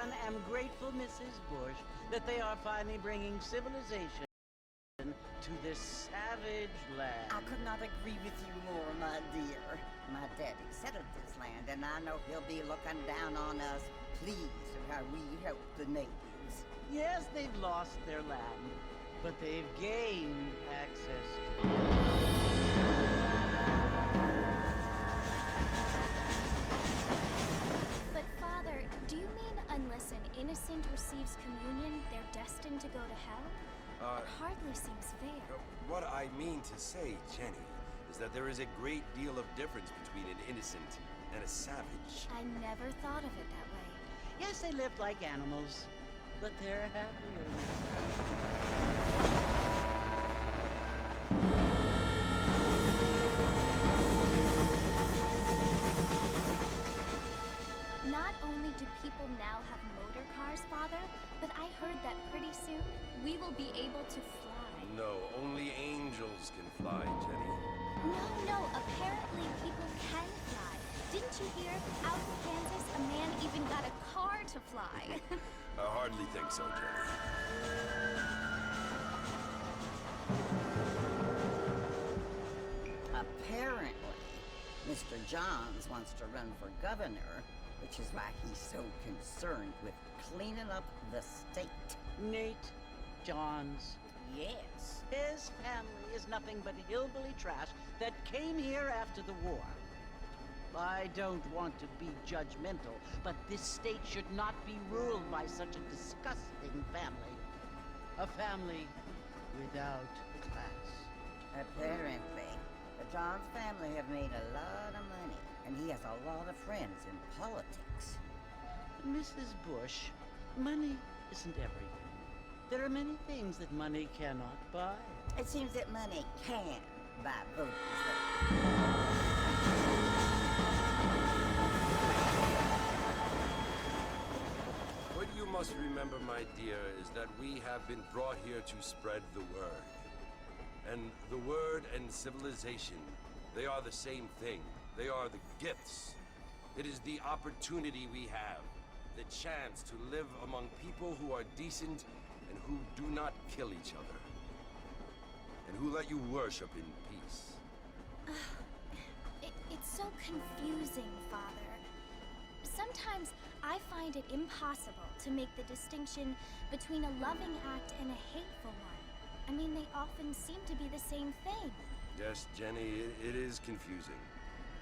one am grateful, Mrs. Bush, that they are finally bringing civilization to this savage land. I could not agree with you more, my dear. My daddy settled this land, and I know he'll be looking down on us, pleased at how we help the natives. Yes, they've lost their land, but they've gained access to it. But Father, do you mean unless an innocent receives communion, they're destined to go to hell? It hardly seems fair. What I mean to say, Jenny, is that there is a great deal of difference between an innocent and a savage. I never thought of it that way. Yes, they live like animals, but they're happier. Not only do people now have motor cars, Father, but I heard that pretty soon we will be able to fly. No, only angels can fly, Jenny. No, apparently people can fly. Didn't you hear? Out in Kansas, a man even got a car to fly. I hardly think so, Jenny. Apparently, Mr. Johns wants to run for governor, which is why he's so concerned with cleaning up the state. Nate Johns. Yes. His family is nothing but hillbilly trash that came here after the war. I don't want to be judgmental, but this state should not be ruled by such a disgusting family. A family without class. Apparently, the Johns family have made a lot of money, and he has a lot of friends in politics. Mrs. Bush, money isn't everything. There are many things that money cannot buy. It seems that money can buy voters. What you must remember, my dear, is that we have been brought here to spread the word. And the word and civilization, they are the same thing. They are the gifts. It is the opportunity we have, the chance to live among people who are decent and who do not kill each other, and who let you worship in peace. It's so confusing, Father. Sometimes I find it impossible to make the distinction between a loving act and a hateful one. I mean, they often seem to be the same thing. Yes, Jenny, it is confusing.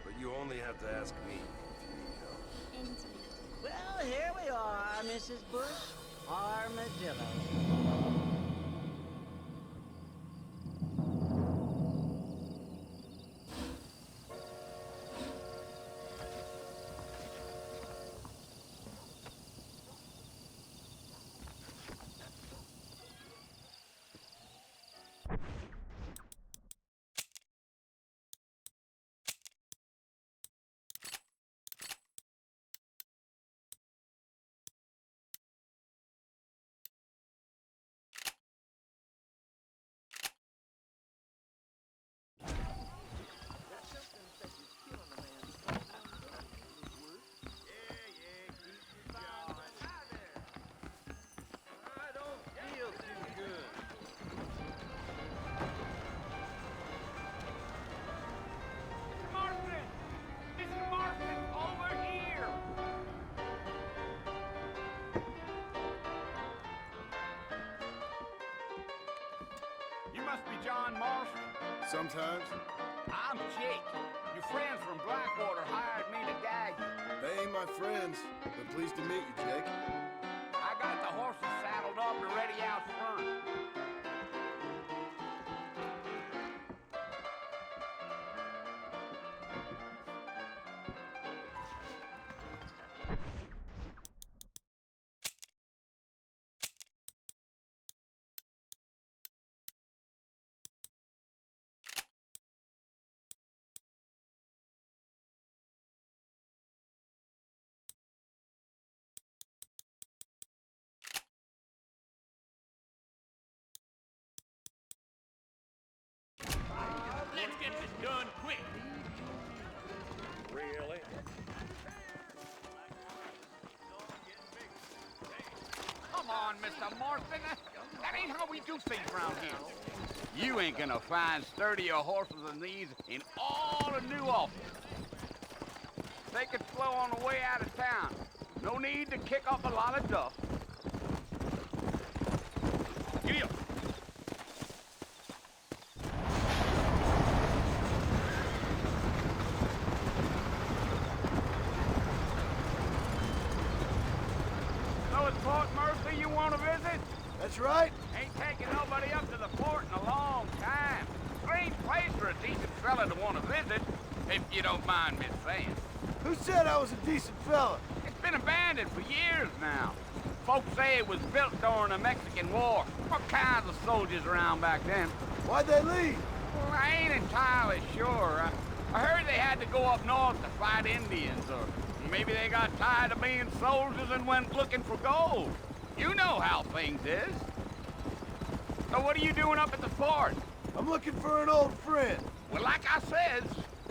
But you only have to ask me if you need help. Indeed. Well, here we are, Mrs. Bush. Armadillo. Must be John Marston. Sometimes. I'm Jake. Your friends from Blackwater hired me to guide you. They ain't my friends, but pleased to meet you, Jake. I got the horses saddled up and ready out front. Let's get this done quick. Really? on, Mr. Marston. That ain't how we do things around here. You ain't gonna find sturdier horses than these in all of New Ulster. Take it slow on the way out of town. No need to kick up a lot of dust. Giddy up. So it's Fort Mercy you want to visit? That's right. Ain't taking nobody up to the fort in a long time. Strange place for a decent fella to want to visit, if you don't mind me saying. Who said I was a decent fella? It's been abandoned for years now. Folks say it was built during the Mexican War. What kinds of soldiers around back then? Why'd they leave? Well, I ain't entirely sure. I heard they had to go up north to fight Indians, or maybe they got tired of being soldiers and went looking for gold. You know how things is. So what are you doing up at the fort? I'm looking for an old friend. Well, like I says,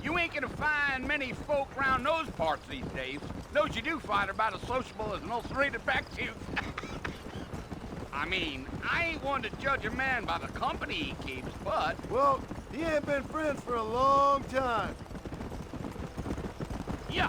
you ain't gonna find many folk around those parts these days. Those you do find are about as sociable as an ulcerated back tooth. I mean, I ain't one to judge a man by the company he keeps, but... Well, he ain't been friends for a long time. Yeah.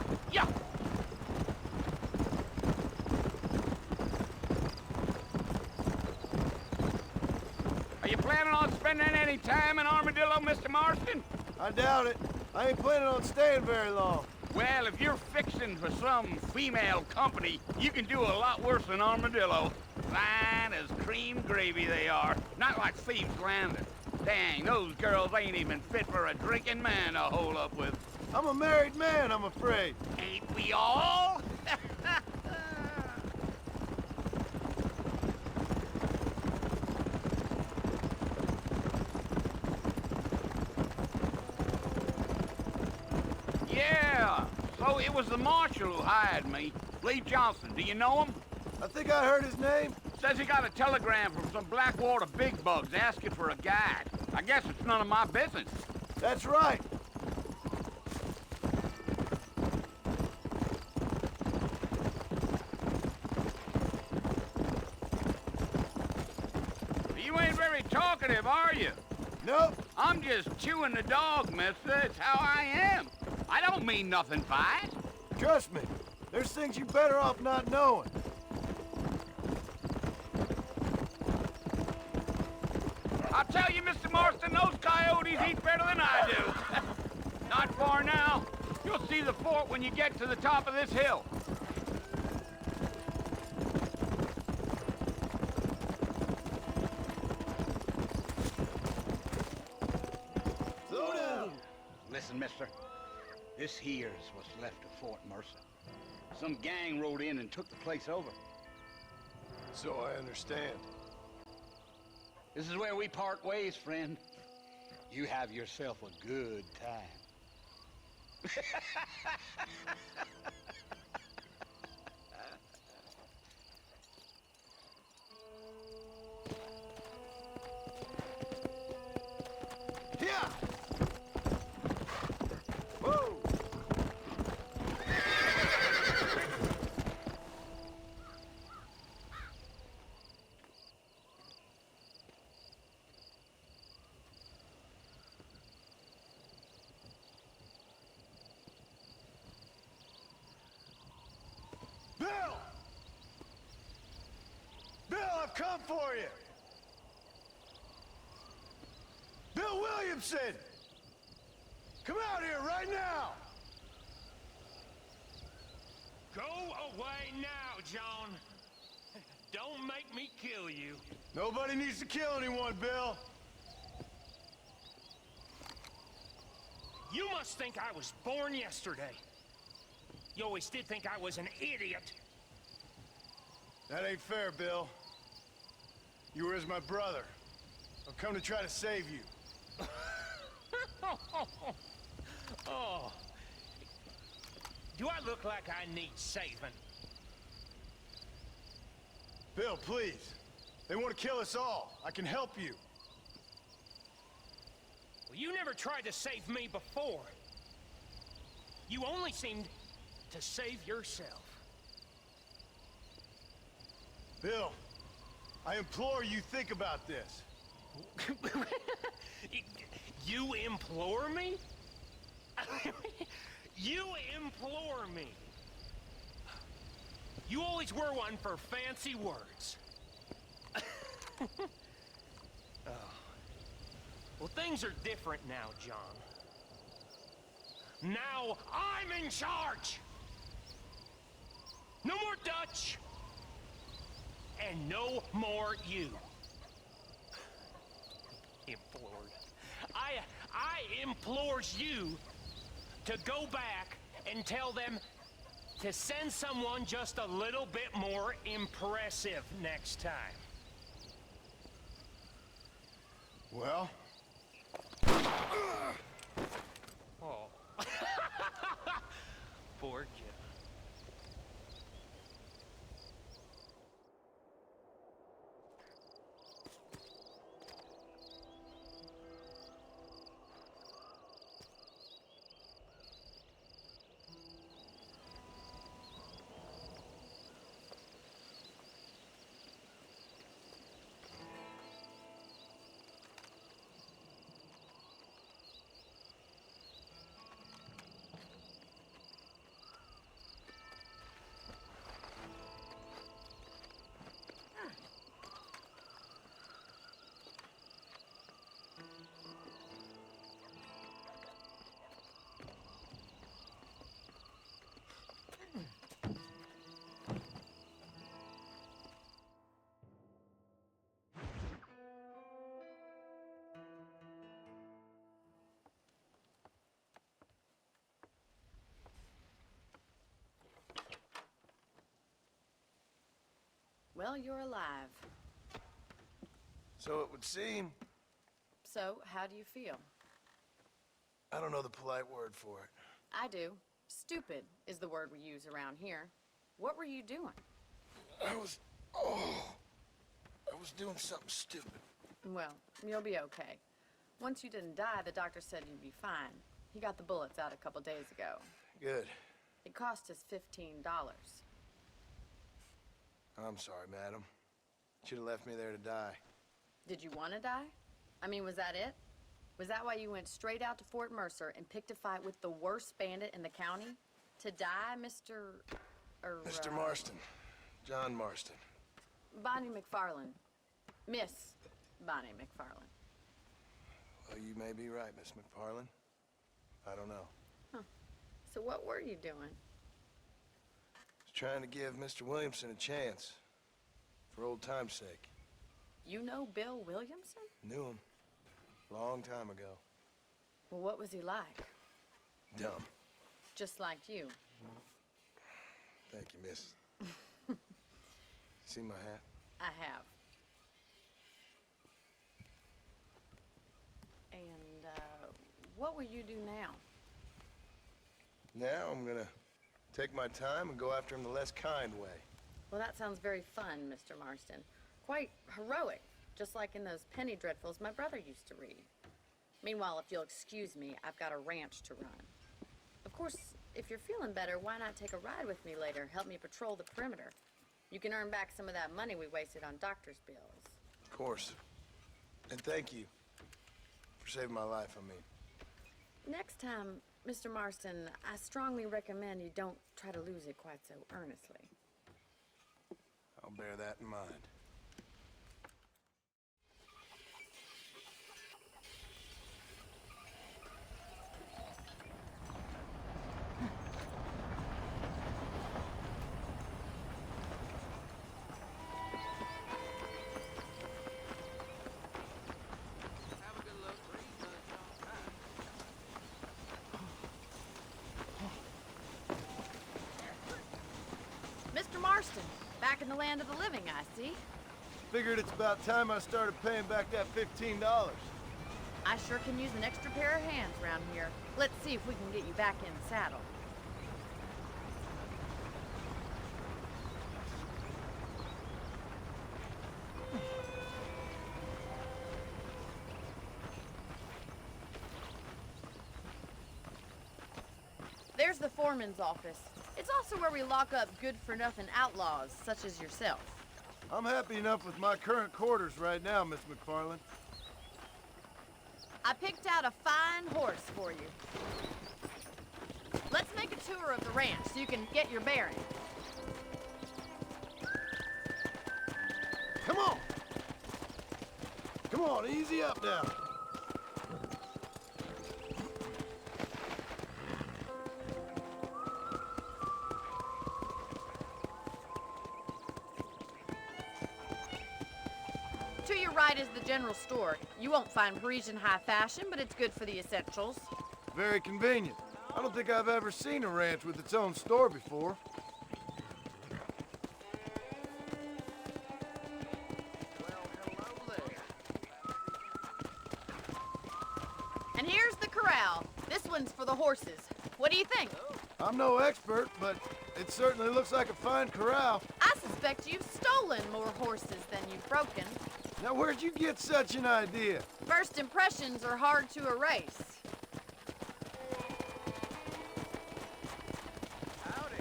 Are you planning on spending any time in Armadillo, Mr. Marston? I doubt it. I ain't planning on staying very long. Well, if you're fixing for some female company, you can do a lot worse than Armadillo. Fine as cream gravy they are. Not like Thieves' Landing. Dang, those girls ain't even fit for a drinking man to hole up with. I'm a married man, I'm afraid. Ain't we all? Yeah, so it was the marshal who hired me. Lee Johnson, do you know him? I think I heard his name. Says he got a telegram from some Blackwater big bugs asking for a guide. I guess it's none of my business. That's right. You ain't very talkative, are you? Nope. I'm just chewing the dog, mister. It's how I am. I don't mean nothing by it. Trust me. There's things you're better off not knowing. I'll tell you, Mr. Marston, those coyotes eat better than I do. Not far now. You'll see the fort when you get to the top of this hill. Slow down. Listen, mister. This here's what's left of Fort Mercer. Some gang rode in and took the place over. So I understand. This is where we part ways, friend. You have yourself a good time. Yeah. Whoa. Bill! Bill, I've come for you! Bill Williamson! Come out here right now! Go away now, John. Don't make me kill you. Nobody needs to kill anyone, Bill. You must think I was born yesterday. You always did think I was an idiot. That ain't fair, Bill. You were as my brother. I've come to try to save you. Oh. Do I look like I need saving? Bill, please. They want to kill us all. I can help you. Well, you never tried to save me before. You only seemed to save yourself. Bill, I implore you think about this. You implore me? You implore me. You always were one for fancy words. Oh. Well, things are different now, John. Now I'm in charge! No more Dutch! And no more you. Implored. I implores you to go back and tell them to send someone just a little bit more impressive next time. Well? Oh. Poor Jim. Well, you're alive. So it would seem. So, how do you feel? I don't know the polite word for it. I do. Stupid is the word we use around here. What were you doing? I was doing something stupid. Well, you'll be okay. Once you didn't die, the doctor said you'd be fine. He got the bullets out a couple days ago. Good. It cost us $15. I'm sorry, madam. Should have left me there to die. Did you want to die? I mean, was that it? Was that why you went straight out to Fort Mercer and picked a fight with the worst bandit in the county? To die, Mr. Mr. Marston. John Marston. Bonnie McFarland. Miss Bonnie McFarland. Well, you may be right, Miss McFarland. I don't know. Huh. So what were you doing? Was trying to give Mr. Williamson a chance. For old time's sake. You know Bill Williamson? Knew him. Long time ago. Well, what was he like? Dumb. Just like you. Thank you, miss. See my hat? I have. And, what will you do now? Now I'm gonna take my time and go after him the less kind way. Well, that sounds very fun, Mr. Marston. Quite heroic, just like in those penny dreadfuls my brother used to read. Meanwhile, if you'll excuse me, I've got a ranch to run. Of course, if you're feeling better, why not take a ride with me later? Help me patrol the perimeter. You can earn back some of that money we wasted on doctor's bills. Of course. And thank you for saving my life, I mean. Next time, Mr. Marston, I strongly recommend you don't try to lose it quite so earnestly. I'll bear that in mind. Mr. Marston, back in the land of the living, I see. Figured it's about time I started paying back that $15. I sure can use an extra pair of hands around here. Let's see if we can get you back in the saddle. There's the foreman's office. It's also where we lock up good-for-nothing outlaws, such as yourself. I'm happy enough with my current quarters right now, Miss McFarland. I picked out a fine horse for you. Let's make a tour of the ranch so you can get your bearings. Come on! Come on, easy up now. To your right is the general store. You won't find Parisian high fashion, but it's good for the essentials. Very convenient. I don't think I've ever seen a ranch with its own store before. Well, hello there. And here's the corral. This one's for the horses. What do you think? I'm no expert, but it certainly looks like a fine corral. I suspect you've stolen more horses than you've broken. Now, where'd you get such an idea? First impressions are hard to erase. Howdy.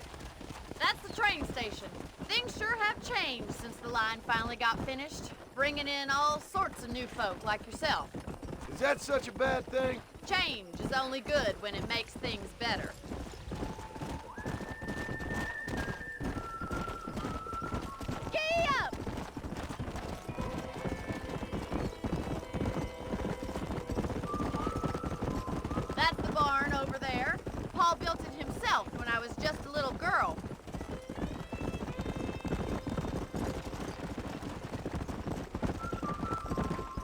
That's the train station. Things sure have changed since the line finally got finished, bringing in all sorts of new folk like yourself. Is that such a bad thing? Change is only good when it makes things better. Gee up! That's the barn over there. Paul built it himself when I was just a little girl.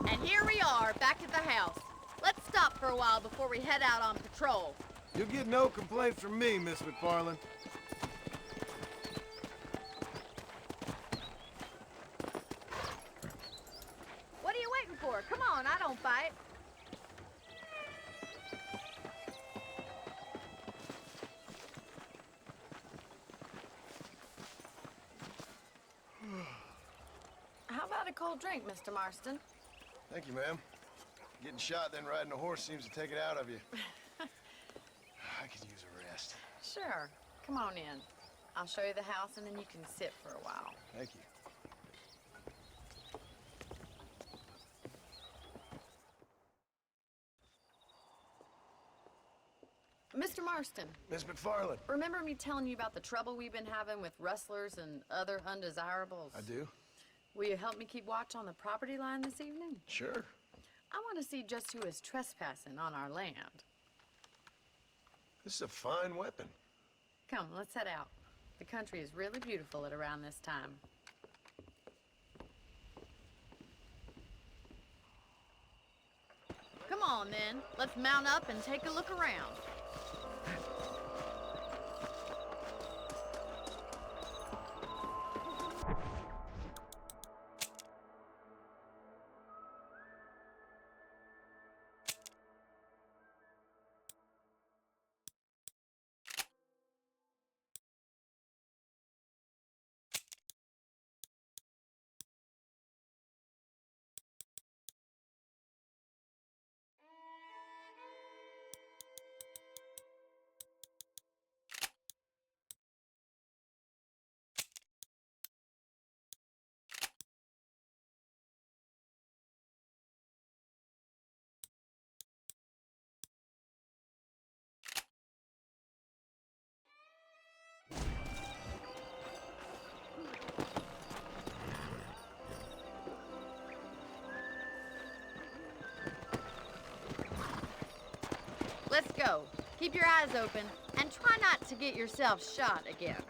And here we are, back at the house. Let's stop for a while before we head out on patrol. You'll get no complaints from me, Miss McFarland. What are you waiting for? Come on, I don't fight. How about a cold drink, Mr. Marston? Thank you, ma'am. Getting shot, then riding a horse seems to take it out of you. I could use a rest. Sure. Come on in. I'll show you the house and then you can sit for a while. Thank you. Mr. Marston, Miss McFarland. remember me telling you about the trouble we've been having with rustlers and other undesirables? I do? Will you help me keep watch on the property line this evening? Sure. I want to see just who is trespassing on our land. This is a fine weapon. Come, let's head out. The country is really beautiful at around this time. Come on, then. Let's mount up and take a look around. Let's go. Keep your eyes open and try not to get yourself shot again.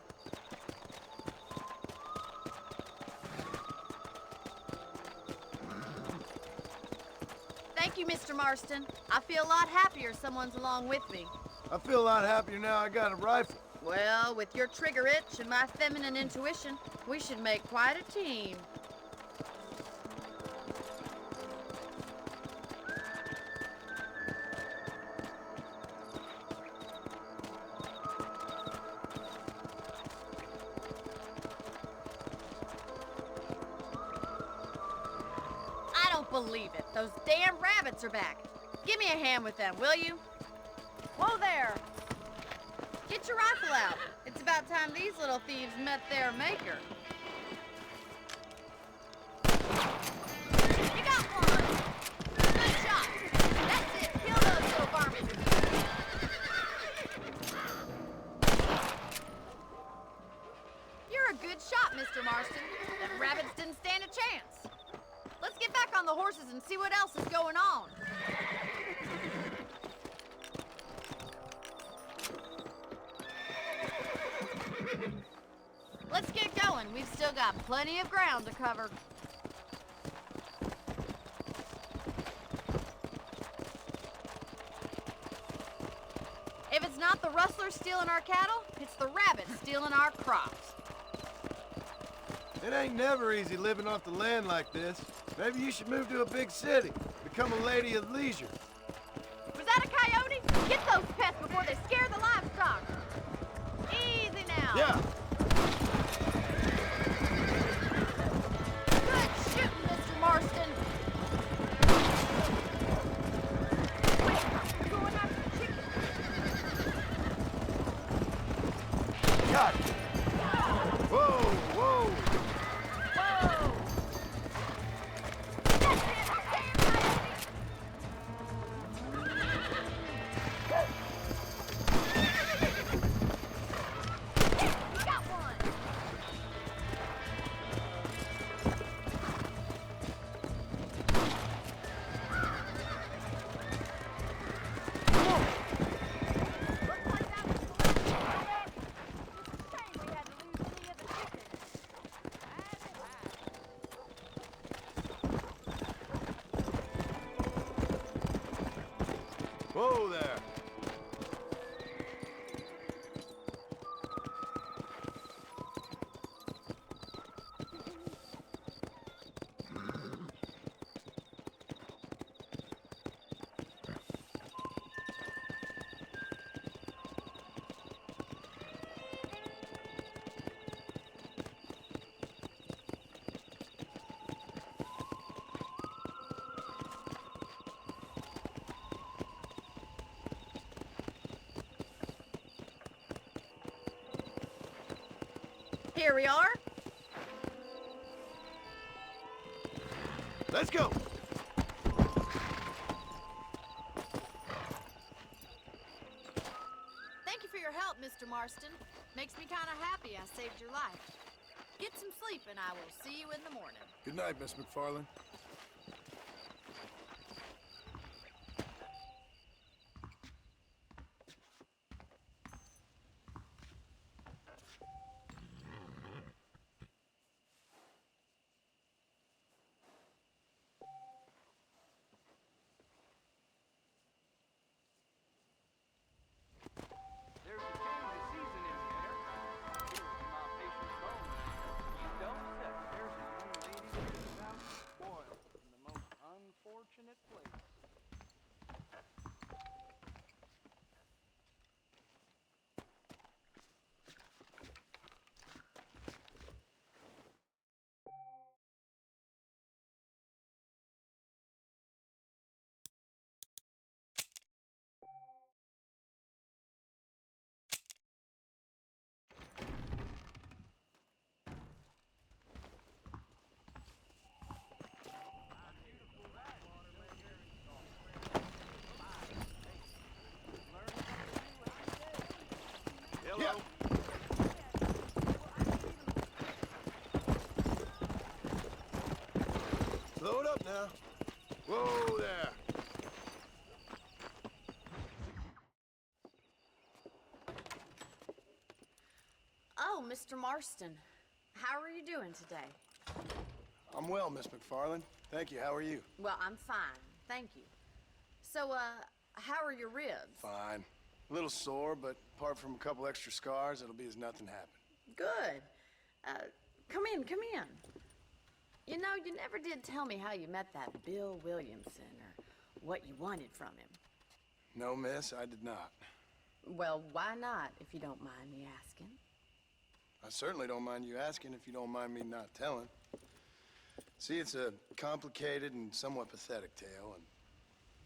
Thank you, Mr. Marston. I feel a lot happier someone's along with me. I feel a lot happier now I got a rifle. Well, with your trigger itch and my feminine intuition, we should make quite a team. I don't believe it. Those damn rabbits are back. Give me a hand with them, will you? Whoa there! Get your rifle out. It's about time these little thieves met their maker. got plenty of ground to cover. If it's not the rustlers stealing our cattle, it's the rabbits stealing our crops. It ain't never easy living off the land like this. Maybe you should move to a big city. Become a lady of leisure. Was that a coyote? Get those pests before they scare the livestock. Easy now. Yeah. Good shooting, Mr. Marston. Wait, you're going after the chicken. Got it. Whoa, whoa. Whoa! That's it, okay, coyote. You got one. Looks like that was the last one. Shame we had to lose any of the chickens. Whoa there. Here we are. Let's go. Thank you for your help, Mr. Marston. Makes me kind of happy I saved your life. Get some sleep and I will see you in the morning. Good night, Miss McFarland. There's a change of season in the air. I feel it in my patient's bones. You don't say. There's a young lady that is about to spoil in the most unfortunate place. Hello. Slow it up now. Whoa there. Oh, Mr. Marston. How are you doing today? I'm well, Miss McFarland. Thank you. How are you? Well, I'm fine. Thank you. So, how are your ribs? Fine. A little sore, but apart from a couple extra scars, it'll be as nothing happened. Good. Come in, come in. You know, you never did tell me how you met that Bill Williamson or what you wanted from him. No, miss, I did not. Well, why not, if you don't mind me asking? I certainly don't mind you asking if you don't mind me not telling. See, it's a complicated and somewhat pathetic tale, and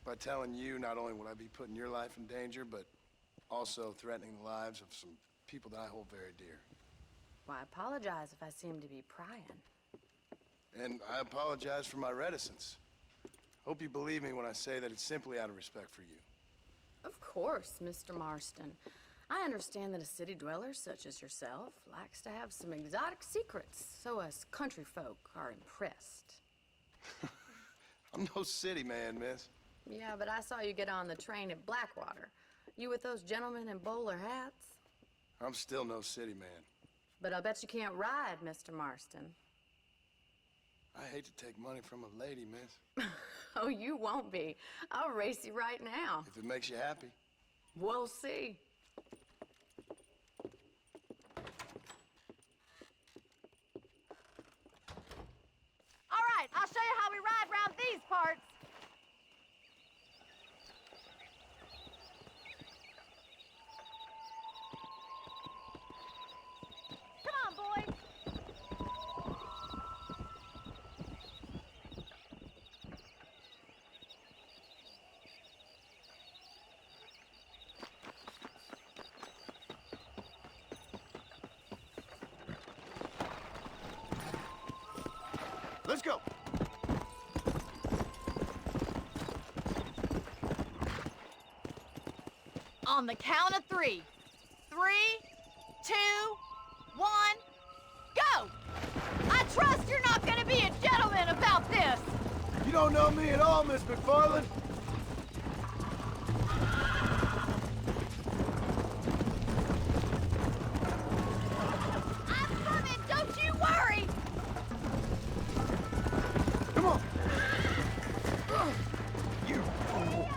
by telling you, not only would I be putting your life in danger, but also threatening the lives of some people that I hold very dear. Well, I apologize if I seem to be prying. And I apologize for my reticence. Hope you believe me when I say that it's simply out of respect for you. Of course, Mr. Marston. I understand that a city dweller such as yourself likes to have some exotic secrets, so us country folk are impressed. I'm no city man, miss. Yeah, but I saw you get on the train at Blackwater. You with those gentlemen in bowler hats? I'm still no city man. But I bet you can't ride, Mr. Marston. I hate to take money from a lady, miss. Oh, you won't be. I'll race you right now. If it makes you happy. We'll see. All right, I'll show you how we ride around these parts. Come on, boys. Let's go. On the count of 3. 3, 2, 1, go! I trust you're not gonna be a gentleman about this. You don't know me at all, Miss McFarland. I'm coming, don't you worry. Come on. You fool.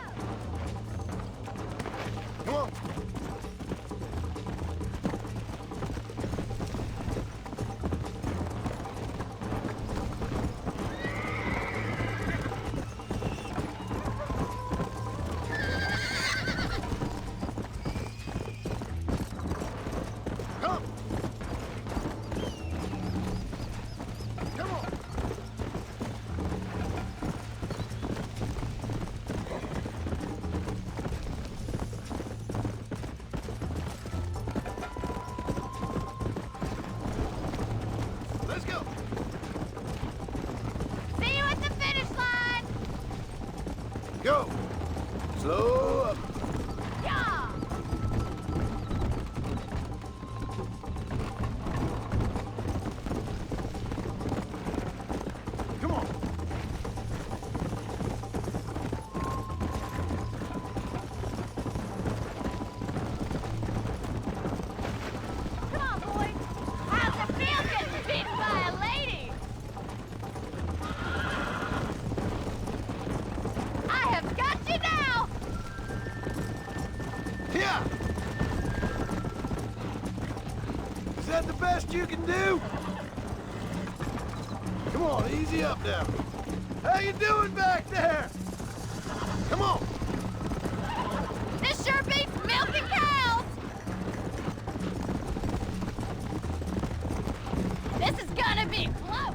Come on. Come. Come on. Let's go. See you at the finish line. Go. Slow up. Yeah. Come on. Come on, boys. How's it feel getting beaten by a lady? I have got you now. Yeah. Is that the best you can do? Come on, easy up now. How you doing back there? Come on. This sure beats milking cows. This is gonna be close.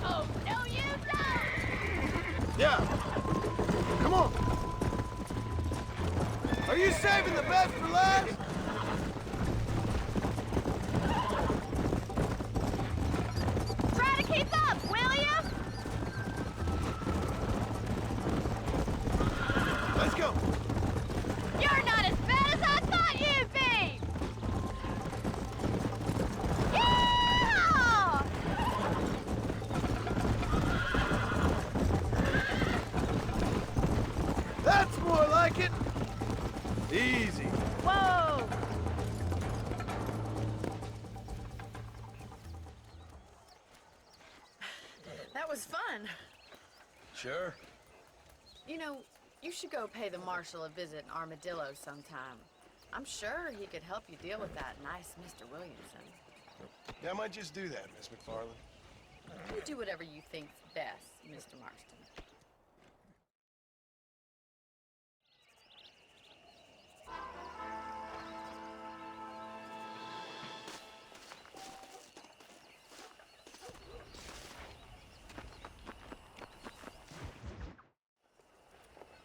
Oh, no, you don't. Yeah. Come on. Are you saving the best for last? Try to keep up, will ya? Let's go. You're not as bad as I thought you'd be. Yeah! That's more like it. Easy. Whoa! That was fun. Sure. You know, you should go pay the marshal a visit in Armadillo sometime. I'm sure he could help you deal with that nice Mr. Williamson. Yeah, I might just do that, Miss McFarland. You do whatever you think's best, Mr. Marston.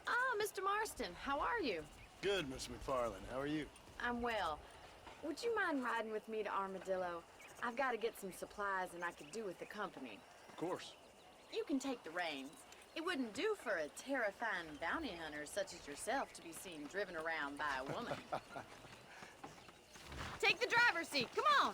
Ah, Mr. Marston, how are you? Good, Miss McFarland. How are you? I'm well. Would you mind riding with me to Armadillo? I've got to get some supplies and I could do with the company. Of course. You can take the reins. It wouldn't do for a terrifying bounty hunter such as yourself to be seen driven around by a woman. Take the driver's seat. Come on.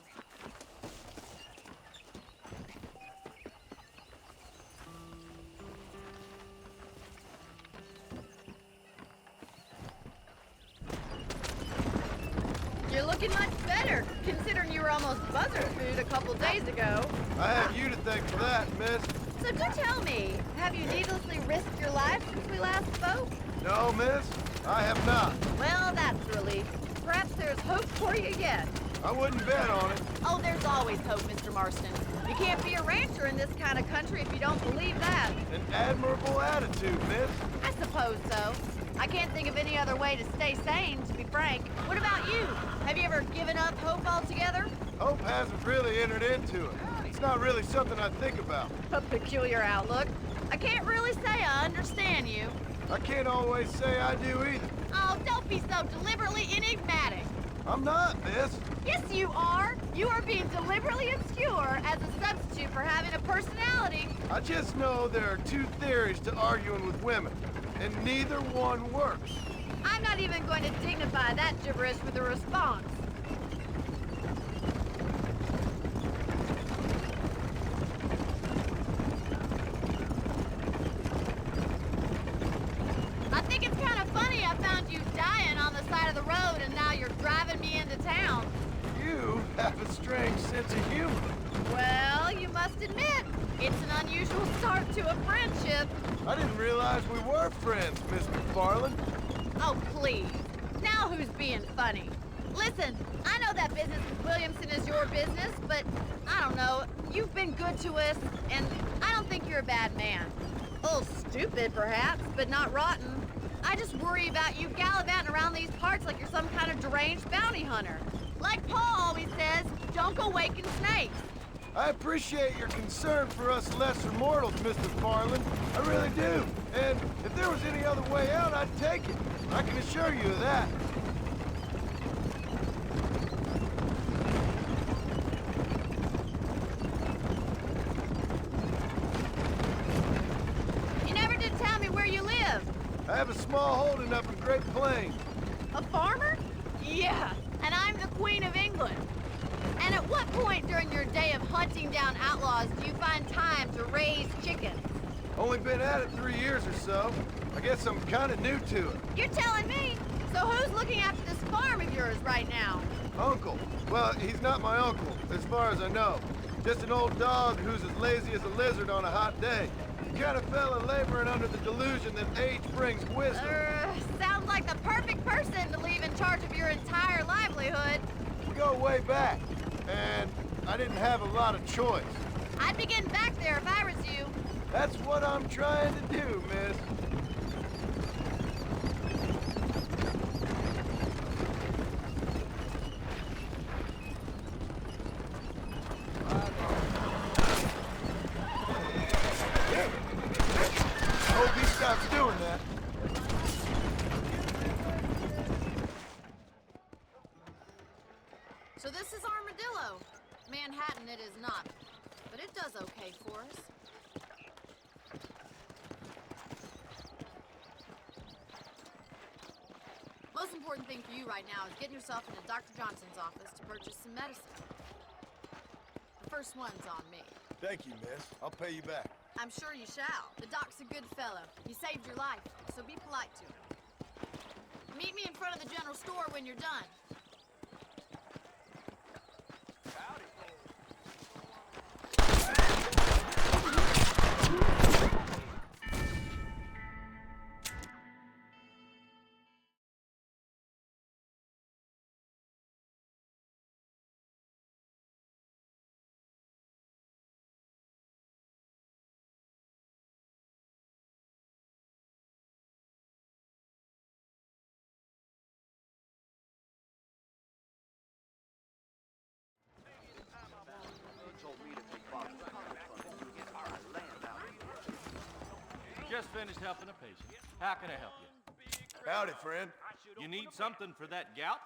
looking much better, considering you were almost buzzard food a couple days ago. I have you to thank for that, miss. So do tell me, have you needlessly risked your life since we last spoke? No, miss, I have not. Well, that's a relief. Perhaps there's hope for you yet. I wouldn't bet on it. Oh, there's always hope, Mr. Marston. You can't be a rancher in this kind of country if you don't believe that. An admirable attitude, miss. I suppose so. I can't think of any other way to stay sane, to be frank. What about you? Have you ever given up hope altogether? Hope hasn't really entered into it. It's not really something I think about. A peculiar outlook. I can't really say I understand you. I can't always say I do either. Oh, don't be so deliberately enigmatic. I'm not, miss. Yes, you are. You are being deliberately obscure as a substitute for having a personality. I just know there are two theories to arguing with women, and neither one works. I'm not even going to dignify that gibberish with a response. I think it's kind of funny I found you dying on the side of the road and now you're driving me into town. You have a strange sense of humor. Well, you must admit, it's an unusual start to a friendship. I didn't realize we were friends, Miss McFarland. Oh, please. Now who's being funny? Listen, I know that business with Williamson is your business, but I don't know. You've been good to us, and I don't think you're a bad man. A little stupid, perhaps, but not rotten. I just worry about you gallivanting around these parts like you're some kind of deranged bounty hunter. Like Paul always says, don't go waking snakes. I appreciate your concern for us lesser mortals, Mr. McFarland. I really do. And if there was any other way out, I'd take it. I can assure you of that. You never did tell me where you live. I have a small holding up in Great Plains. A farmer? Yeah, and I'm the Queen of England. And at what point during your day of hunting down outlaws do you find time to raise chickens? Only been at it 3 years or so. I guess I'm kind of new to it. You're telling me? So who's looking after this farm of yours right now? Uncle. Well, he's not my uncle, as far as I know. Just an old dog who's as lazy as a lizard on a hot day. The kind of fella laboring under the delusion that age brings wisdom. Sounds like the perfect person to leave in charge of your entire livelihood. We go way back, and I didn't have a lot of choice. I'd be getting back there if I was you. That's what I'm trying to do, miss. Hope he stops doing that. So this is Armadillo. Manhattan it is not, but it does okay for us. Most important thing for you right now is getting yourself into Dr. Johnson's office to purchase some medicine. The first one's on me. Thank you, miss. I'll pay you back. I'm sure you shall. The doc's a good fellow. He saved your life, so be polite to him. Meet me in front of the general store when you're done. Just finished helping a patient. How can I help you? Howdy, friend. You need something for that gout?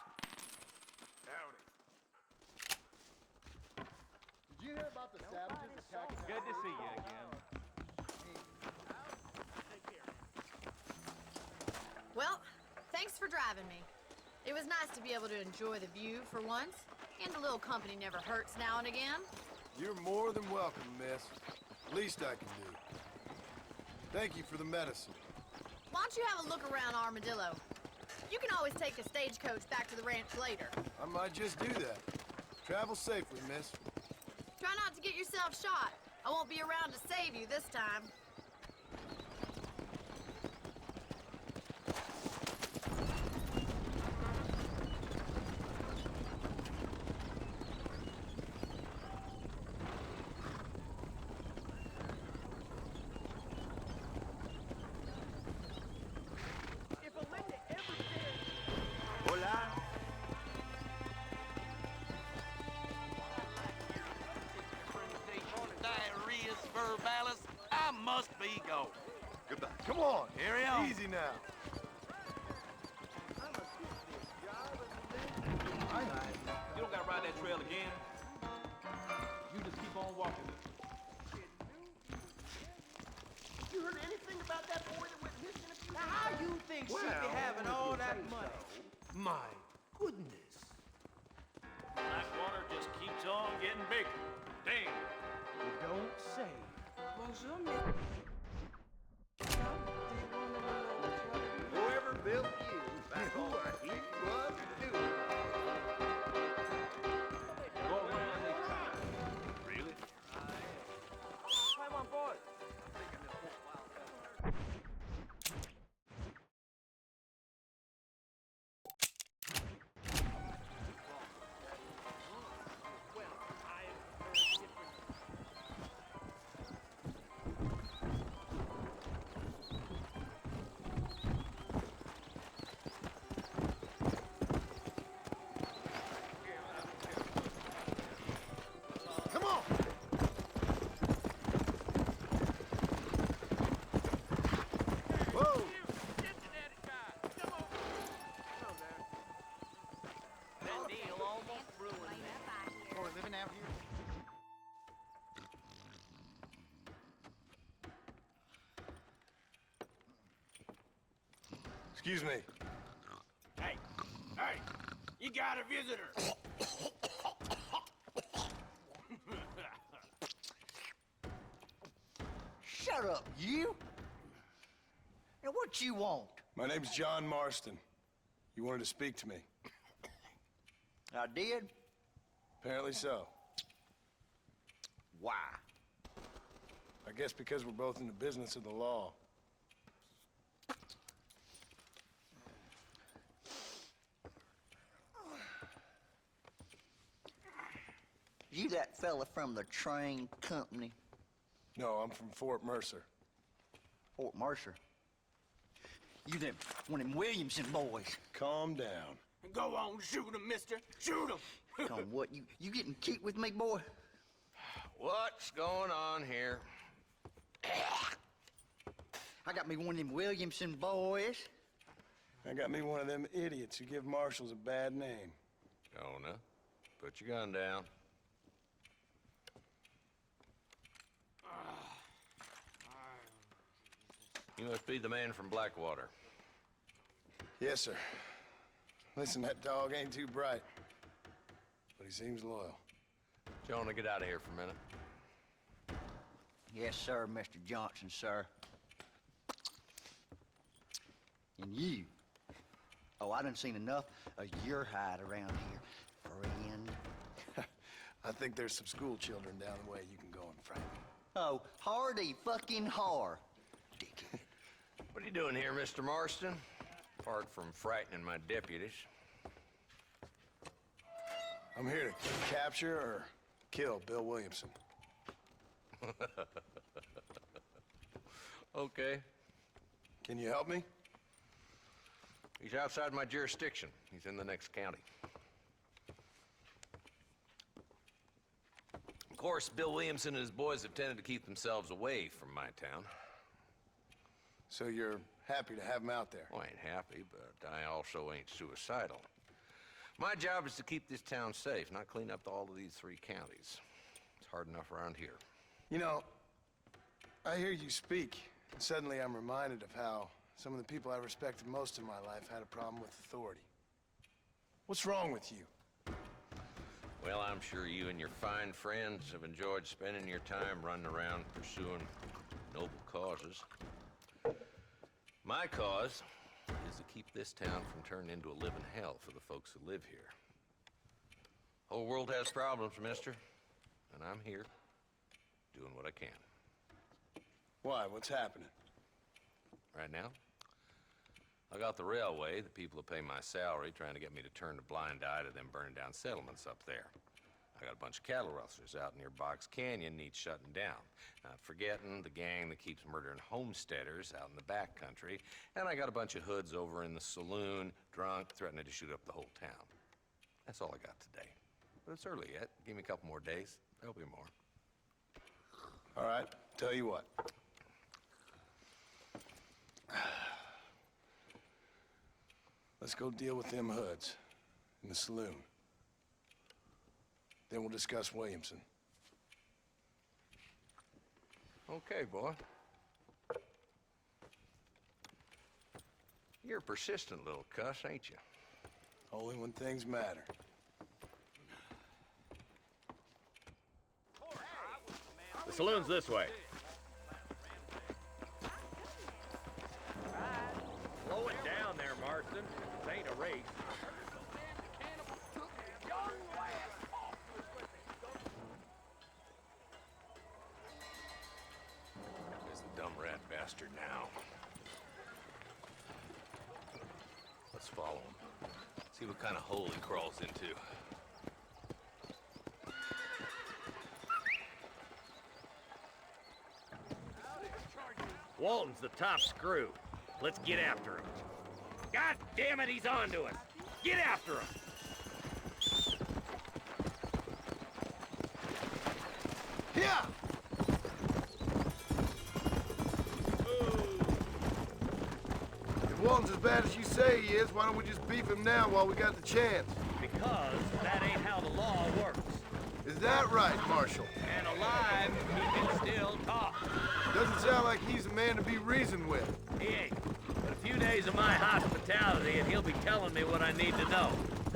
Howdy. Did you hear about the savages attacking? Good to see you again. Well, thanks for driving me. It was nice to be able to enjoy the view for once, and a little company never hurts now and again. You're more than welcome, miss. Least I can do. Thank you for the medicine. Why don't you have a look around Armadillo? You can always take a stagecoach back to the ranch later. I might just do that. Travel safely, miss. Try not to get yourself shot. I won't be around to save you this time. If Melinda ever said... Hola. Diarrhea's verbalis. I must be going. Goodbye. Come on. Carry on. Easy now. You don't gotta ride that trail again. You just keep on walking. You heard anything about that boy that went missing a few days? Now, how you think she'd be having all that money? My goodness. Blackwater just keeps on getting bigger. Damn. You don't say. Whoever built you back on what he was doing. Really? Come on, boy. Come on. Whoa. That deal almost ruined me. Boy, living out here. Excuse me. Hey, you got a visitor. Shut up, you! And what you want? My name's John Marston. You wanted to speak to me. I did? Apparently so. Why? I guess because we're both in the business of the law. You that fella from the train company? No, I'm from Fort Mercer. Fort Mercer? You them, one of them Williamson boys. Calm down. Go on, shoot him, mister. Shoot him. Come on, what, you getting cute with me, boy? What's going on here? I got me one of them Williamson boys. I got me one of them idiots who give marshals a bad name. Jonah, put your gun down. You must be the man from Blackwater. Yes, sir. Listen, that dog ain't too bright, but he seems loyal. Jonah, get out of here for a minute. Yes, sir, Mr. Johnson, sir. And you. Oh, I done seen enough of your hide around here, friend. I think there's some school children down the way you can go and frighten. Oh, hardy fucking har. Dickhead. What are you doing here, Mr. Marston? Apart from frightening my deputies. I'm here to capture or kill Bill Williamson. Okay. Can you help me? He's outside my jurisdiction. He's in the next county. Of course, Bill Williamson and his boys have tended to keep themselves away from my town. So you're happy to have him out there? Well, I ain't happy, but I also ain't suicidal. My job is to keep this town safe, not clean up all of these 3 counties. It's hard enough around here. You know, I hear you speak, and suddenly I'm reminded of how some of the people I respected most in my life had a problem with authority. What's wrong with you? Well, I'm sure you and your fine friends have enjoyed spending your time running around pursuing noble causes. My cause is to keep this town from turning into a living hell for the folks who live here. Whole world has problems, mister, and I'm here doing what I can. Why? What's happening? Right now, I got the railway, the people who pay my salary, trying to get me to turn a blind eye to them burning down settlements up there. I got a bunch of cattle rustlers out near Box Canyon needs shutting down. Not forgetting the gang that keeps murdering homesteaders out in the back country. And I got a bunch of hoods over in the saloon, drunk, threatening to shoot up the whole town. That's all I got today. But it's early yet. Give me a couple more days. There'll be more. All right, tell you what. Let's go deal with them hoods in the saloon. Then we'll discuss Williamson. Okay, boy. You're a persistent little cuss, ain't you? Only when things matter. The saloon's this way. Slow it down there, Marston. This ain't a race. There's the dumb rat bastard now. Let's follow him. See what kind of hole he crawls into. Walton's the top screw. Let's get after him. God damn it, he's on to us. Get after him. Yeah! If Walton's as bad as you say he is, why don't we just beef him now while we got the chance? Because that ain't how the law works. Is that right, Marshal? And alive, he can still talk. Doesn't sound like he's a man to be reasoned with. He ain't. But a few days of my hospitality and he'll be telling me what I need to know.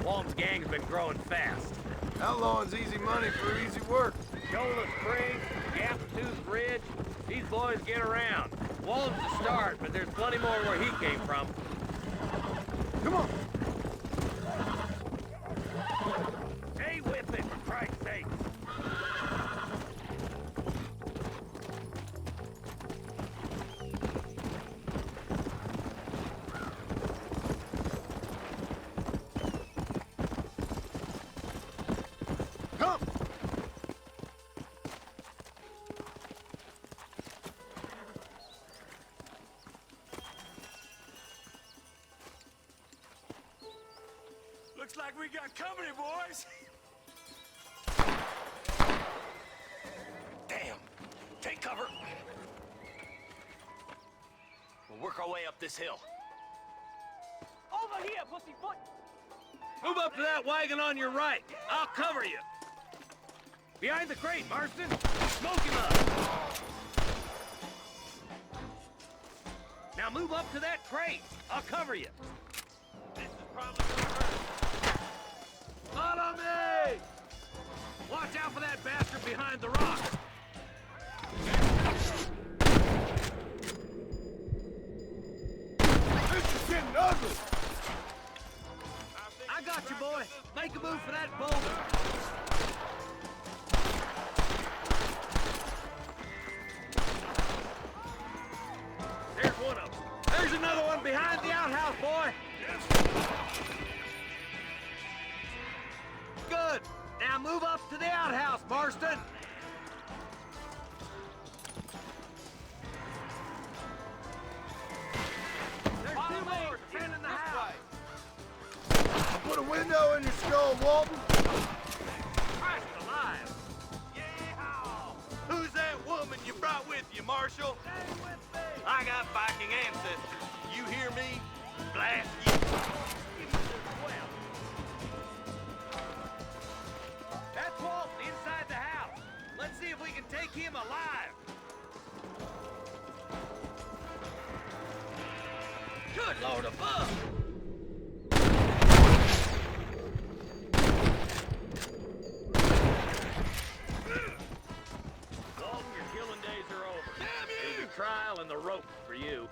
Walton's gang's been growing fast. Outlawing's easy money for easy work. Shola Springs, Gap Tooth Ridge, these boys get around. Walton's the start, but there's plenty more where he came from. Come on! Stay with it, for Christ's sake! Come! Looks like we got company, boys. Damn! Take cover! We'll work our way up this hill. Over here, pussyfoot! Move up to that wagon on your right. I'll cover you. Behind the crate, Marston. Smoke him up. Now move up to that crate. I'll cover you. This is probably gonna hurt. Follow me! Watch out for that bastard behind the rock. This is getting ugly! I got you, boy. Make a move for that boulder. There's one of them. There's another one behind the outhouse, boy. Good. Now move up to the outhouse, Marston. There's two more defending the house. Put a window in your skull, Walton. Christ alive. Who's that woman you brought with you, Marshal? Stay with me. I got Viking ancestors. You hear me? Blast you. Well, that's Walton inside the house. Let's see if we can take him alive. Good Lord above! Walton, your killing days are over. Damn you! It'll be trial and the rope for you.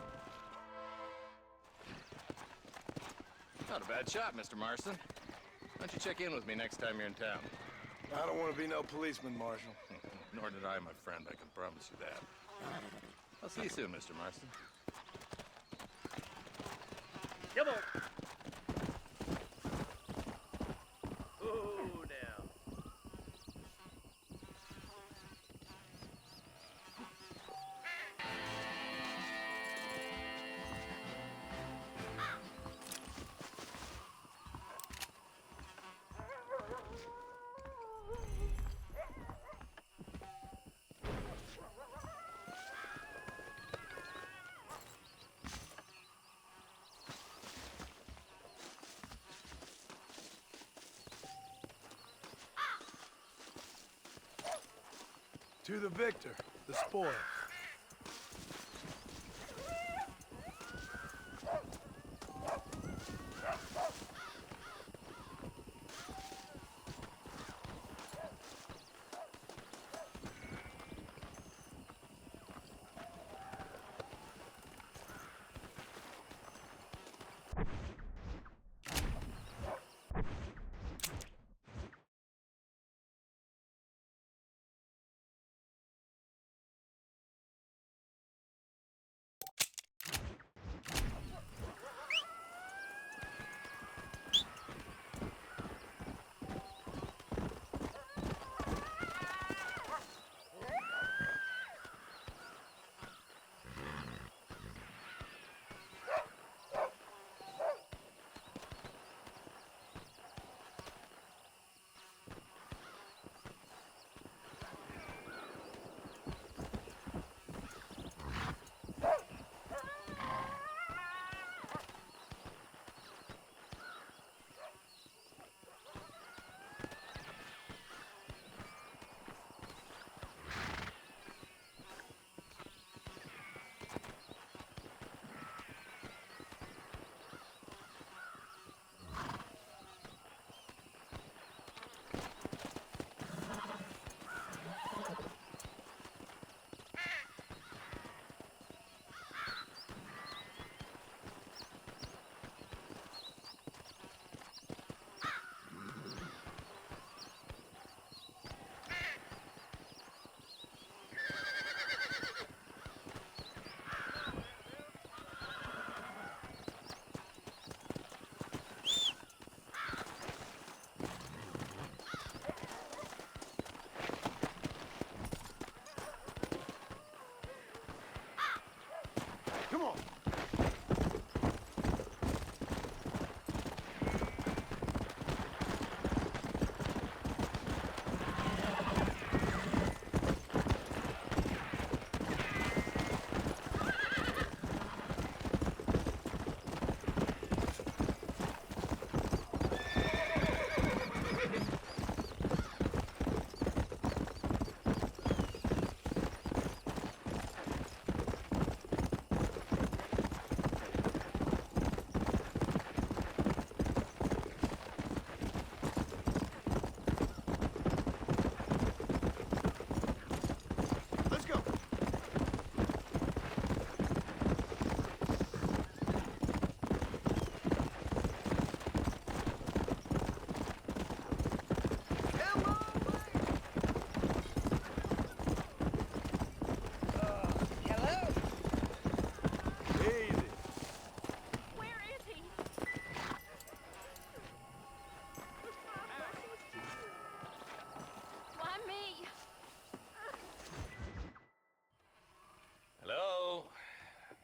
Not a bad shot, Mr. Marston. Why don't you check in with me next time you're in town? I don't want to be no policeman, Marshal. Nor did I, my friend. I can promise you that. I'll see you soon, Mr. Marston. Come on. Oh, now. To the victor, the spoil. Come on.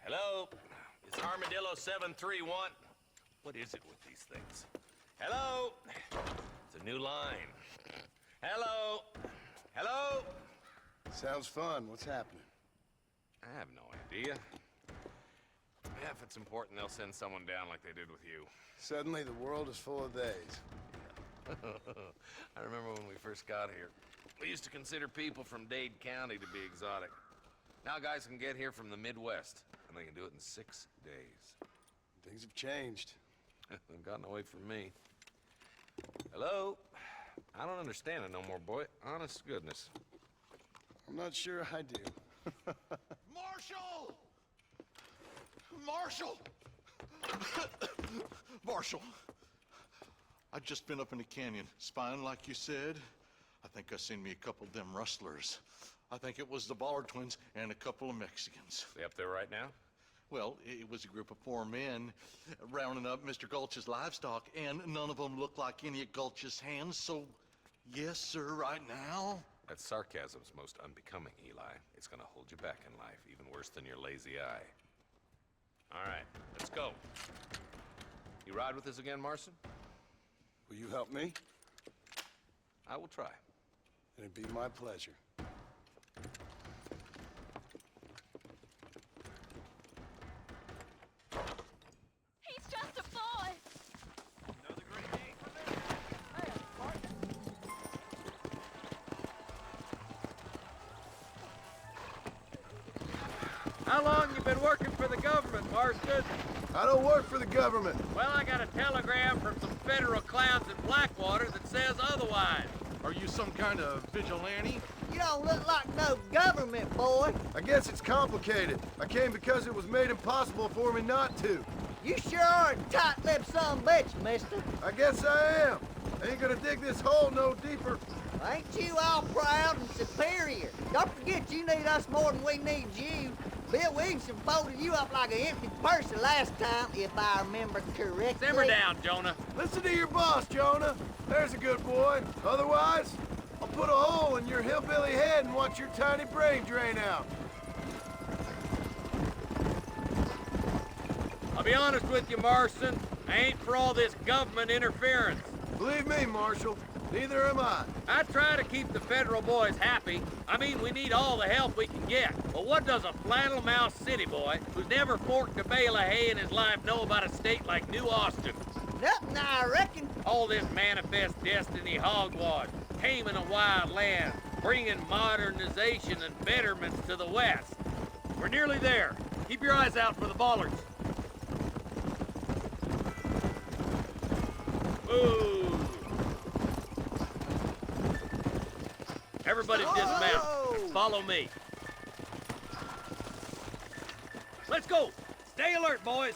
Hello? It's Armadillo 731. What is it with these things? Hello? It's a new line. Hello? Hello? Sounds fun. What's happening? I have no idea. Yeah, if it's important, they'll send someone down like they did with you. Suddenly, the world is full of days. I remember when we first got here. We used to consider people from Dade County to be exotic. Now guys can get here from the Midwest, and they can do it in 6 days. Things have changed. They've gotten away from me. Hello? I don't understand it no more, boy. Honest to goodness. I'm not sure I do. Marshal! Marshal! Marshal, I just been up in the canyon, spying like you said. I think I seen me a couple of them rustlers. I think it was the Ballard twins and a couple of Mexicans. They up there right now? Well, it was a group of 4 men rounding up Mr. Gulch's livestock, and none of them looked like any of Gulch's hands, so yes, sir, right now. That sarcasm's most unbecoming, Eli. It's gonna hold you back in life, even worse than your lazy eye. All right, let's go. You ride with us again, Marston? Will you help me? I will try. It'd be my pleasure. He's just a boy. Another great day for them. Hey, Martin. How long you been working for the government, Marston? I don't work for the government. Well, I got a telegram from some federal clowns in Blackwater that says otherwise. Are you some kind of vigilante? You don't look like no government boy. I guess it's complicated. I came because it was made impossible for me not to. You sure are a tight-lipped son of a bitch, mister. I guess I am. I ain't gonna dig this hole no deeper. Ain't you all proud and superior? Don't forget you need us more than we need you. Bill Williamson folded you up like an empty purse the last time, if I remember correctly. Simmer down, Jonah. Listen to your boss, Jonah. There's a good boy. Otherwise, I'll put a hole in your hillbilly head and watch your tiny brain drain out. I'll be honest with you, Marston. I ain't for all this government interference. Believe me, Marshal, neither am I. I try to keep the federal boys happy. I mean, we need all the help we can get. But what does a flannel-mouthed city boy who's never forked a bale of hay in his life know about a state like New Austin? Nothing, I reckon. All this manifest destiny hogwash, taming a wild land, bringing modernization and betterments to the West. We're nearly there. Keep your eyes out for the Ballards. Ooh. Everybody dismount. Follow me. Let's go. Stay alert, boys.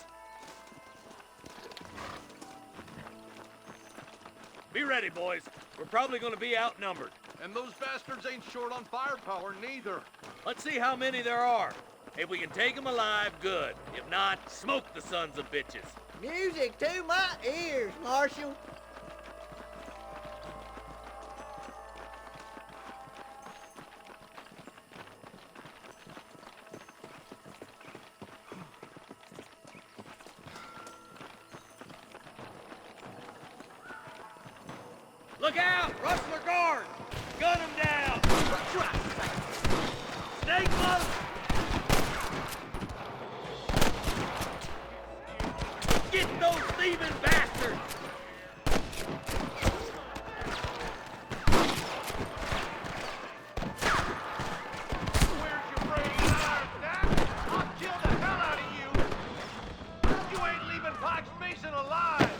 Be ready, boys. We're probably going to be outnumbered. And those bastards ain't short on firepower, neither. Let's see how many there are. If we can take them alive, good. If not, smoke the sons of bitches. Music to my ears, Marshal. Look out! Rustler guard! Gun him down! Stay close! Get those thieving bastards! Where's your brain iron, Dad? I'll kill the hell out of you! You ain't leaving Pikes Mason alive!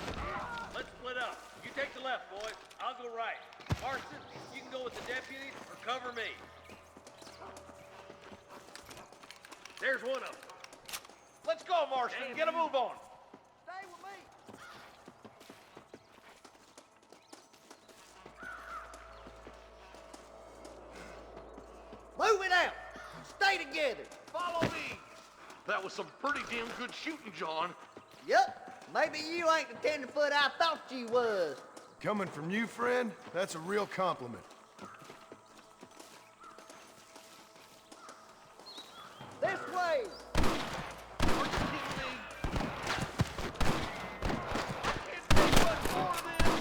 Let's split up. You take the left, boys. I'll go right. Marston, you can go with the deputies or cover me. There's one of them. Let's go, Marston. Get a move on. Stay with me. Move it out. Stay together. Follow me. That was some pretty damn good shooting, John. Yep. Maybe you ain't the tenderfoot I thought you was. Coming from you, friend, that's a real compliment. This way. Are you kidding me? I can't take much more of this.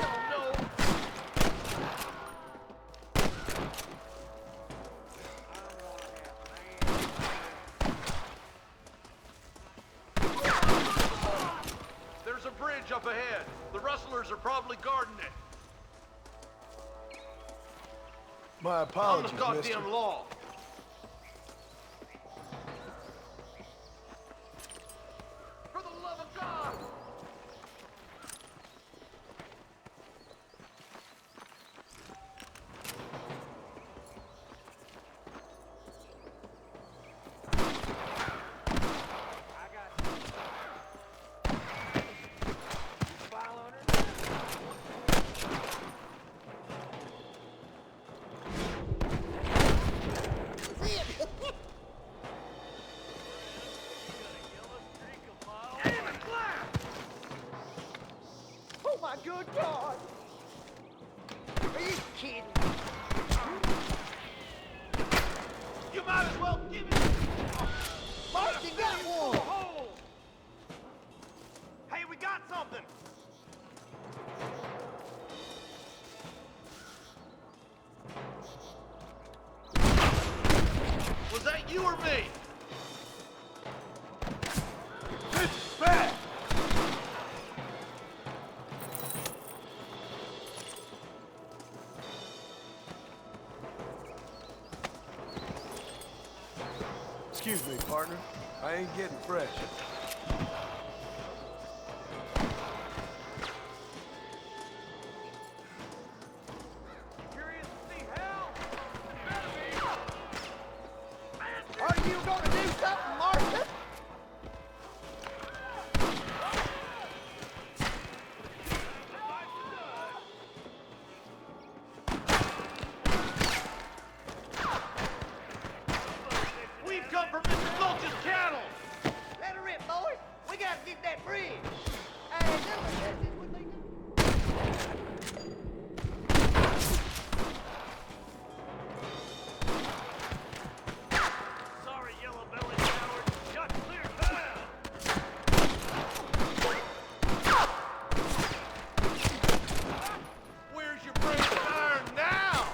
Hell no. There's a bridge up ahead. The rustlers are probably guarding it. My On the apologies, goddamn mister. law. For the love of God. You or me? This is bad! Excuse me, partner. I ain't getting fresh. Curious to see hell? Are you gonna do something, Marston? We've come from Mr. Gulch's cattle! Let her rip, boys. We gotta get that bridge. Hey, this would be Sorry, yellow-bellied coward. Got clear time! Where's your brazen iron now?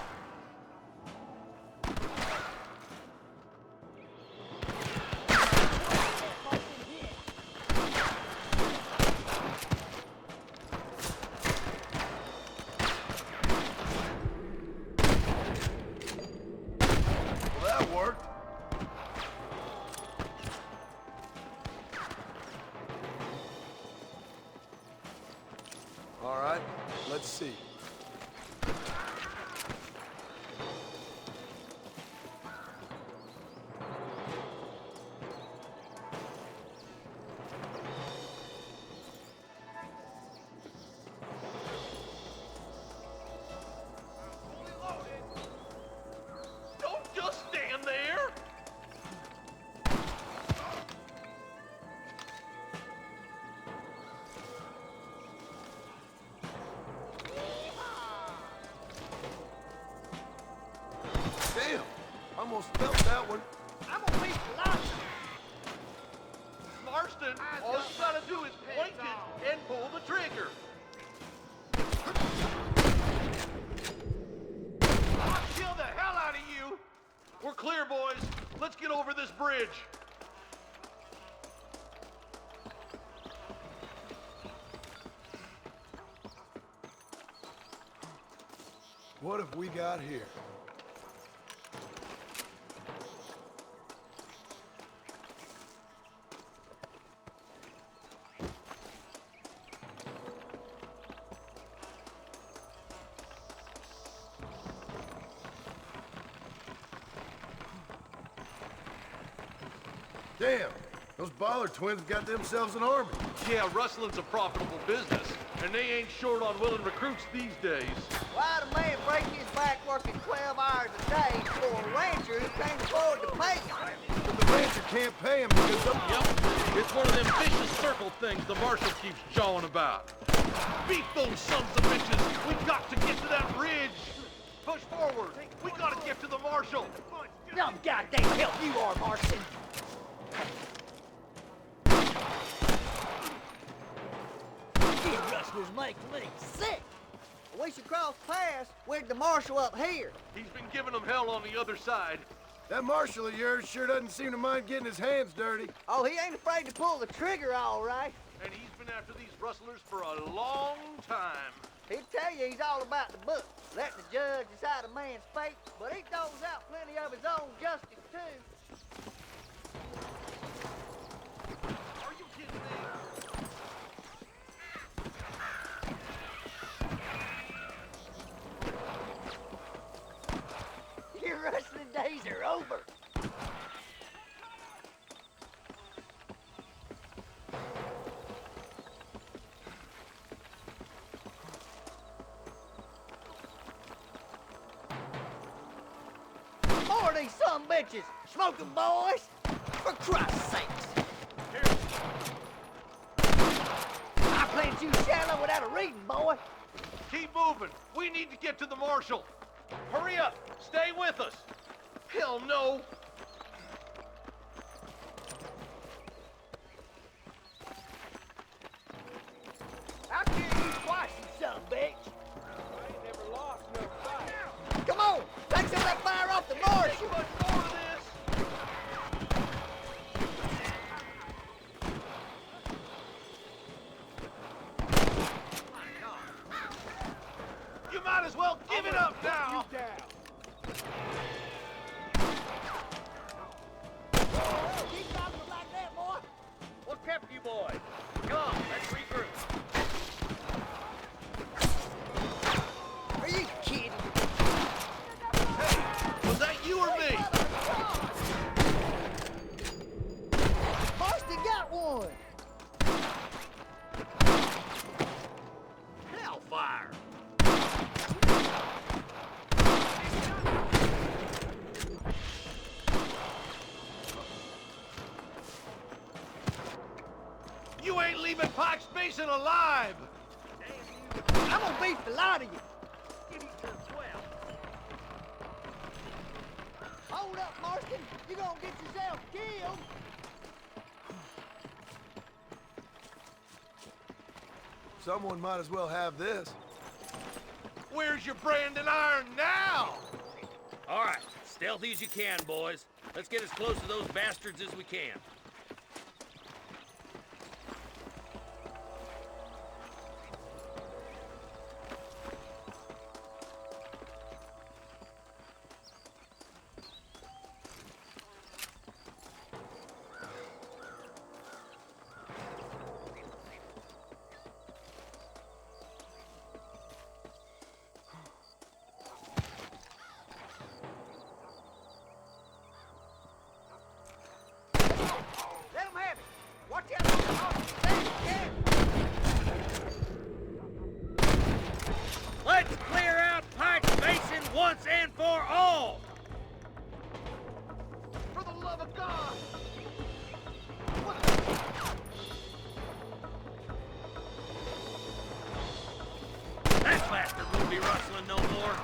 Well, that worked. All right, let's see. Don't just stand there! Damn! Almost felt that one. I'm gonna be lost. Marston, all you gotta do is point it and pull the trigger. I'll kill the hell out of you! We're clear, boys. Let's get over this bridge. What have we got here? Damn, those Ballard twins got themselves an army. Yeah, rustling's a profitable business, and they ain't short on willing recruits these days. Why'd a man break his back working 12 hours a day for a rancher who can't afford to pay him? But the rancher can't pay him because of... Yep, it's one of them vicious circle things the marshal keeps jawing about. Beat those sons of bitches! We've got to get to that bridge! Push forward! We gotta get to the marshal! Some goddamn help you are, Marston. These rustlers make me sick. We should cross paths with the marshal up here. He's been giving them hell on the other side. That marshal of yours sure doesn't seem to mind getting his hands dirty. Oh, he ain't afraid to pull the trigger, all right. And he's been after these rustlers for a long time. He'll tell you he's all about the book, letting the judge decide a man's fate, but he doles out plenty of his own justice, too. Are you kidding me? Your wrestling days are over. More of these sumbitches! Smoke 'em, boys! For Christ's sakes! I planted you shallow without a reading, boy! Keep moving. We need to get to the marshal. Hurry up. Stay with us. Hell no. I'll kill you twice, you sumbitch! I ain't never lost no fight. Come on! Take some of that fire off the marshal! Much more of this. Well, give it up now! Keep talking like that, boy. What kept you boys? Come on, let's regroup. Are you kidding? Was that you or me? Marston got one. Hellfire! You ain't leaving Pike's Basin alive! I'm gonna beat the lot of you. Hold up, Marston. You're gonna get yourself killed. Someone might as well have this. Where's your branding iron now? All right, stealthy as you can, boys. Let's get as close to those bastards as we can. Let them have it. Watch out for the horses. Let's clear out Pike's Basin once and for all! For the love of God! That bastard won't be rustling no more.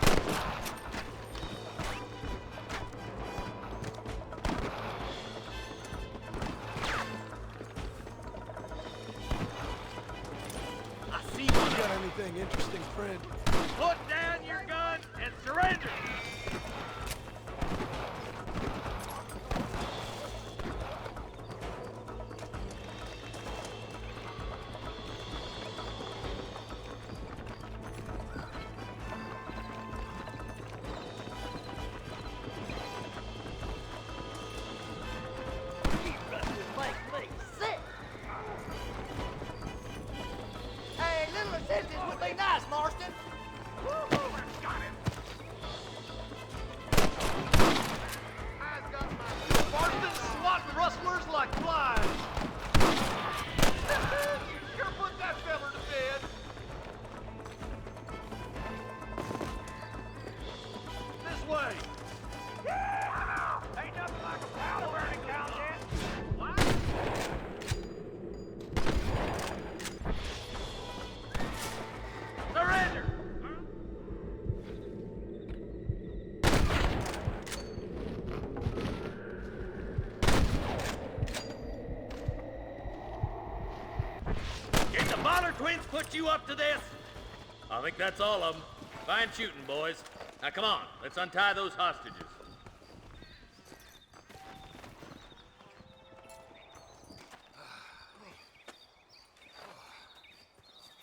I see one. You got anything interesting, friend? Put down your gun and surrender! Make me sick. Hey, little assistance would be nice, Marston. Marston swatting rustlers like flies! Sure put that feller to bed! This way! Ain't nothing like a powder burning down there. What? Surrender! Did the Baller twins put you up to this? I think that's all of them. Fine shooting, boys. Now come on, let's untie those hostages.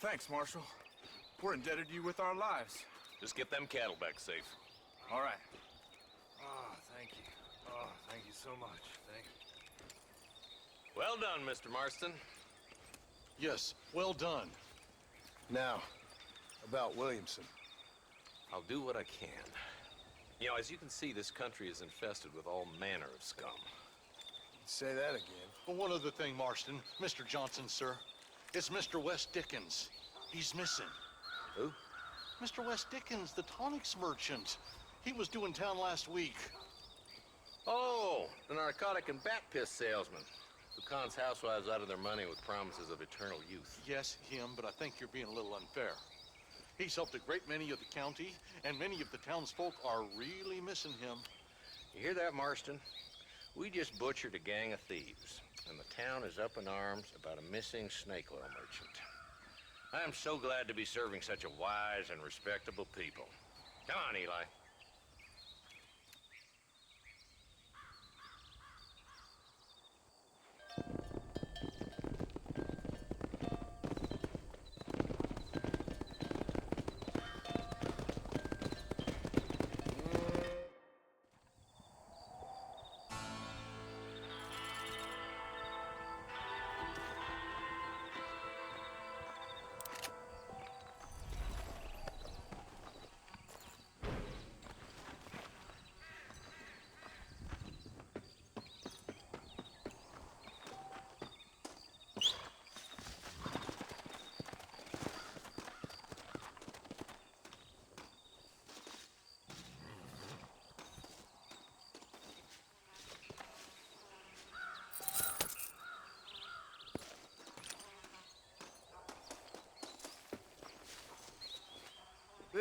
Thanks, Marshal. We're indebted to you with our lives. Just get them cattle back safe. All right. Oh, thank you. Oh, thank you so much. Thank you. Well done, Mr. Marston. Yes, well done. Now, about Williamson. I'll do what I can. You know, as you can see, this country is infested with all manner of scum. Say that again. Well, one other thing, Marston. Mr. Johnson, sir. It's Mr. Wes Dickens. He's missing. Who? Mr. Wes Dickens, the tonics merchant. He was due in town last week. Oh, the narcotic and bat piss salesman. Who cons housewives out of their money with promises of eternal youth. Yes, him, but I think you're being a little unfair. He's helped a great many of the county, and many of the townsfolk are really missing him. You hear that, Marston? We just butchered a gang of thieves, and the town is up in arms about a missing snake oil merchant. I am so glad to be serving such a wise and respectable people. Come on, Eli.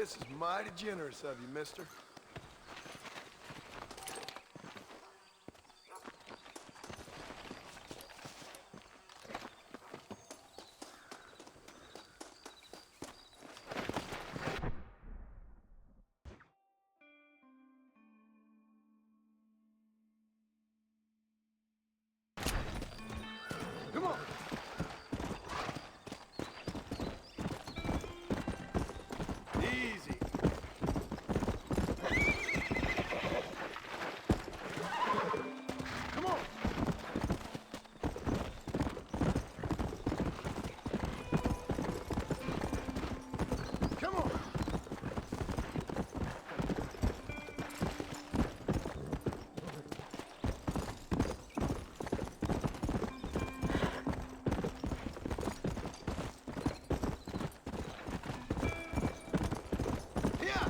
this is mighty generous of you, mister. Come on. Easy. Come on. Come on. Yeah.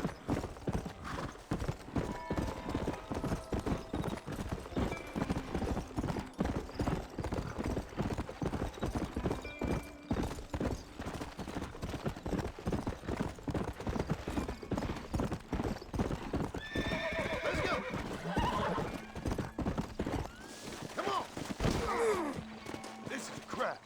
Let's go. Come on. This is crap.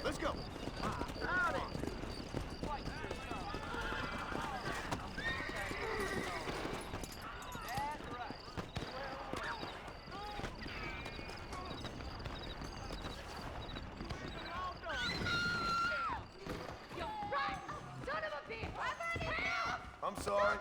Let's go. You run, son of a bitch! I'm sorry.